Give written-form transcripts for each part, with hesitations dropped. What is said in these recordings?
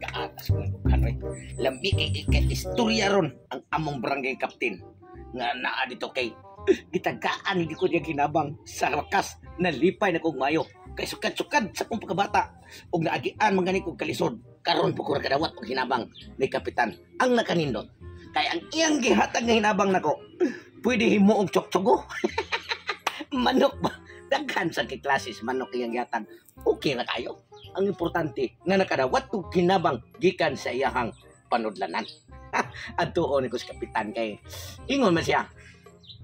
Kaatas ko ng kanoy. Lambi kay istorya ron ang among barangay captain. Nga naa dito kay gitagaan hindi ko niya ginabang. Sa wakas, nalipay na kong mayo. Kay sukad-sukad sa kong pagkabata. Og naagian mangani kong kalisod. Karon po ko kadawat og hinabang ni kapitan. Ang nakanindot. Kay ang iyang gihatag nga hinabang nako. Pwede himo og tsok-tsogo. Manok ba? Daghan sa kiklasis manok iyang gihatag. Okay na kayo. Ang importante nga nakadawat og hinabang gikan sa iyahang panudlanan. At tuon ko sa kapitan kay ingon man siya.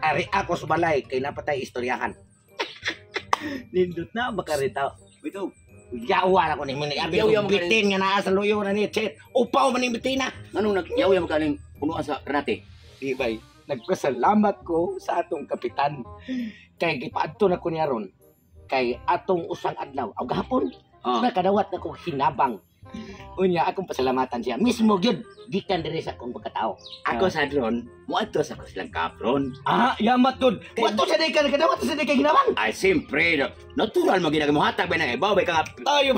Ari ako sa balay kay napatay istoryahan. Nindot na makarita. Bitaw. Yawa na ko ni mo ni abi ko bitin nga naa sa luyo na ni chet. Upaw man ni bitina. Anong nagyaw mo kaning punuan sa granate? Ibay, nagpasalamat ko sa atong kapitan. Kay gipaadto na ko niya ron. Kay atong usang adlaw, o gahapon, nakadawat na ko hinabang. Unya, akong pasalamatan siya. Mismo gyud gikan diri sa akong pagkatao. Ako sa drone, muadto sa ko silang kapron. Yamat good. Wato sa day ka nakadawat sa day ka hinabang. Ay, siyempre, natural mo ginagawa mo hatag ba na ibaw, ba ka nga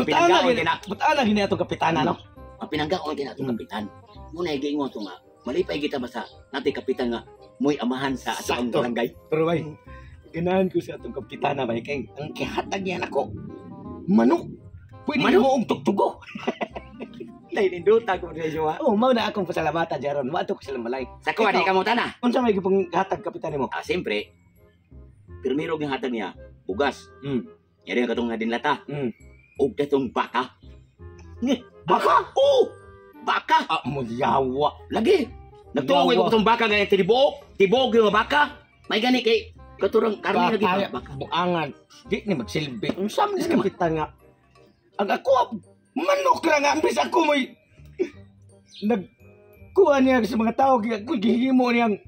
Butana gini atong kapitana, no? Mapinanggaon din atong kapitan. Muna igingon to nga, malipay kita ba sa nating kapitan nga, mo'y amahan sa atong barangay. Pero bay, ganahan ko sa atong kapitana, bay, kay ang kihatag niyan ako, manok. Pwede mo ang tugtugo. Lain induta ko rin siya. Oo, mau na akong pasalamatan dyan ron. Mato ko silang malay. Sa kuha, di ka mo tana. Unsa may gipang hatag kapitan mo? Siyempre, pirmiro yung hatag niya, bugas. Yari yung katong nga dinlata. O katong baka. Baka? Oo! Baka! Mulyawa. Lagi! Nagtuwag ko katong baka ngayon, tibok yung baka. May gani kay katurang karni lagi baka. Buangan. Di ni magsilbi. Unsa man sa kapitan nga? Ang ako, manok ra nga. Ambis ako may nagkuha niya sa mga tao. Ako gihimo niyang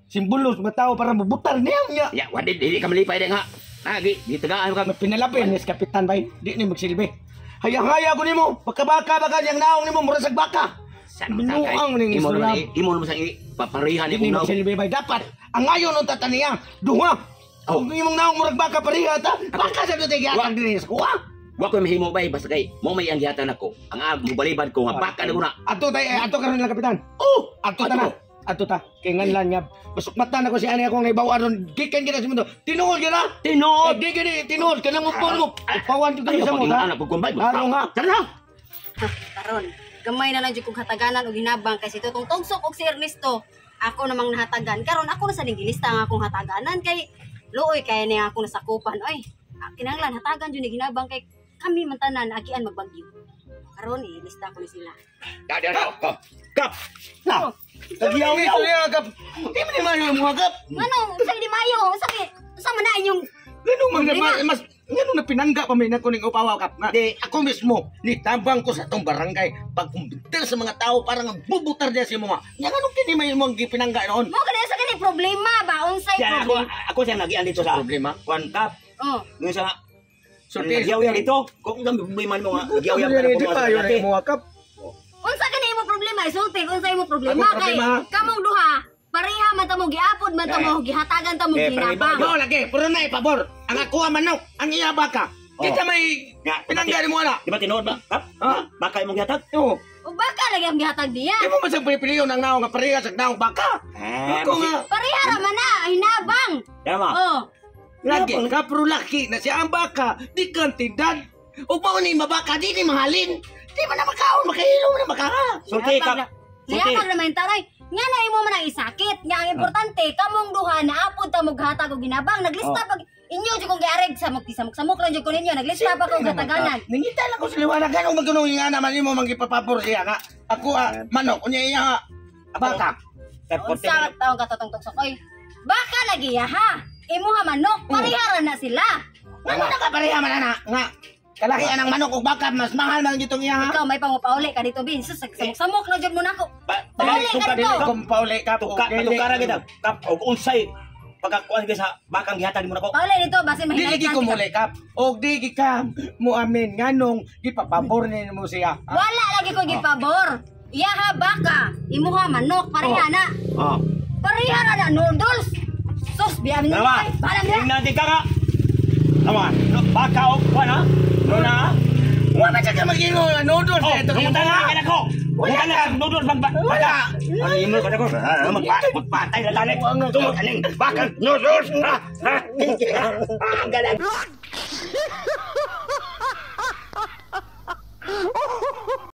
simbolo sa mga tao para mabutar niya. Ya, wadid, hindi ka malipay din nga. Di tagaan ka. Pinalapin ni kapitan bay. Di ni magsilbi. Hayang-haya ko nimo. Pagkabaka baka niyang naong nimo murasag baka. Minuang ning istorya. Imo naman sa paparihan ni kung silbi bay. Dapat ang ngayon ng tataniya. Duha. Kung imong naong murag baka pariha ta. Baka sa doon yatang din sa kuha. Wa ko mahimo bay basta kay mo may ang gihatan ako. Ang mubalibad ko nga baka na kuna. Ato karon lang kapitan. Ato ta na. Ato ta. Kay nganlan nga masukmatan ako si ani akong naibawan ron. Gikan kita sa mundo. Tinuod gina. Tinuod. Di gini tinuod kanang mo mo. Pawan jud sa mo ta. Anak pagkumbay. Aro nga. Tara. Karon, gamay na lang jud kong hataganan og hinabang kasi tutong tugsok og si Ernesto. Ako namang nahatagan. Karon ako na sa lingilista nga akong hataganan kay luoy kay ni ako nasakupan. Oy, kinahanglan hatagan jud ni hinabang kay kami man tanan agian magbagyo. Karon ilista ko ni sila. Dada kap. Na. Tagiyaw niya kap. Di man mayo mo kap. Ano, sa di mayo, sa man na inyong Mas ngano na pinangga pa may nako ning upawa kap. Di ako mismo nitabang ko sa tong barangay pagkumbinter sa mga tao para magbubutar diya si mga. Nya ngano kini may imong gipinangga noon? mo kada sa kani problema ba unsay problema? Ako siya nagian dito sa problema. Kwan kap. Ngayon sa nagyaw-yaw dito. Kung ang problema mo nga, nagyaw-yaw ka na pumasok natin. Unsa ka na imo problema? Isulti, unsa imo problema kay kamong duha, pareha man ta mo giapod man ta mo gihatagan ta mo ginabang. Yo lagi, puro na pabor. Ang ako manok, ang iya baka. Kita may pinangga mo ana. Di ba tinuod ba? Baka imong gihatag? Oo. O baka lagi ang gihatag diya. Di mo man sa pipiliyon ang naong nga pareha sa naong baka. Ako nga. Pareha ra man na hinabang. Tama. Lagi ka pero laki na siya ang baka, di kantidad. O pa ni mabaka, di ni mahalin. Di man na makaon, makahilo na makaha. Sulti ka. Siya pag naman taray. Nga na imo man ang isakit. Nga ang importante, kamong duha na apod ta maghatag og ginabang. Naglista pag inyo jud kong giareg sa magtisamok lang jud ko ninyo. Naglista pa kong gataganan. Nangita lang ko sa liwanag ganong magkunong nga naman imo mangipapapor siya nga. Ako manok, unya iya baka. Unsa taong katatong sa koy. Baka lagi ha. Imuha manok, parihara na sila. Ano na ka pareha man ana nga kalaki anang manok ug baka mas mahal man gitong iya. Ikaw may pangupauli ka dito bin. Samok na jud mo nako. Pauli ka dito. Kung pauli ka tukara kita. Kap og unsay pagkakuan ka sa bakang gihatag mo nako. Pauli dito basin mahinay. Dili ko muli kap. Og di ka mo amin nganong gipapabor ni mo siya. Wala lagi ko gipabor. Iya ha baka, imuha manok pareha na. Parihara na noodles. Sus, biyamin nyo Naman, tingnan di ka nga. Naman, baka o, kuha na? Doon na? Huwag ba siya ka mag-ingo nga noodles Oh, na ito. kamutan na ka ko. Wala na noodles Wala. Ano imo ka ko? Magpatay na tali. Tumot aning bakal noodles. Ha? Galang.